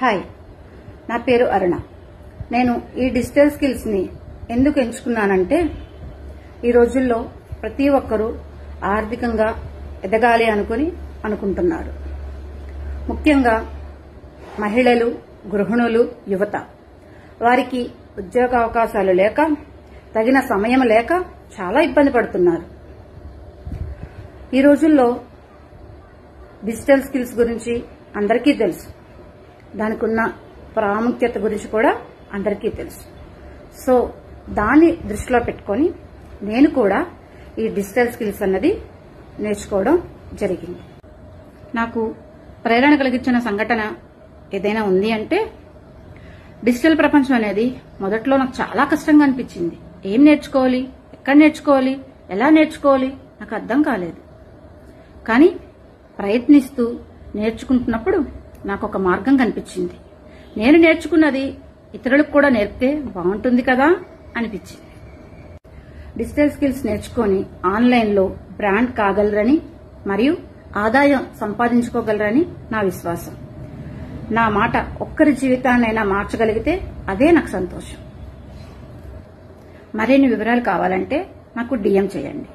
Hi, నా పేరు అరుణ. నేను ఈ డిజిటల్ స్కిల్స్ ని ఎందుకు ఎంచుకున్నానంటే, ఈ రోజుల్లో ప్రతి ఒక్కరూ ఆర్థికంగా ఎదగాలి అనుకుంటున్నారు. ముఖ్యంగా మహిళలు, గృహిణులు, యువత. వారికి ఉద్యోగ అవకాశాలు లేక, తగిన సమయం లేక చాలా ఇబ్బంది పడుతున్నారు. ఈ రోజుల్లో డిజిటల్ స్కిల్స్ గురించి అందరికీ తెలుసు. దానికి ఉన్న ప్రాముఖ్యత గురించి కూడా అందరికీ తెలుసు. సో దాన్ని దృష్టిలో పెట్టుకొని నేను కూడా ఈ డిజిటల్ స్కిల్స్ అన్నది నేర్చుకోవడం జరిగింది. నాకు ప్రేరణ కలిగించిన సంఘటన ఏదైనా ఉంది అంటే, డిజిటల్ ప్రపంచం అనేది మొదట్లో నాకు చాలా కష్టంగా అనిపించింది. ఏం నేర్చుకోవాలి, ఎక్కడ నేర్చుకోవాలి, ఎలా నేర్చుకోవాలి నాకు అర్థం కాలేదు. కానీ ప్రయత్నిస్తూ నేర్చుకుంటున్నప్పుడు నాకు ఒక మార్గం కనిపించింది. నేను నేర్చుకున్నది ఇతరులకు కూడా నేర్పితే బాగుంటుంది కదా అనిపించింది. డిజిటల్ స్కిల్స్ నేర్చుకొని ఆన్లైన్లో బ్రాండ్ కాగలరని మరియు ఆదాయం సంపాదించుకోగలరని నా విశ్వాసం. నా మాట ఒక్కరి జీవితాన్నైనా మార్చగలిగితే అదే నాకు సంతోషం. మరిన్ని వివరాలు కావాలంటే నాకు DM చేయండి.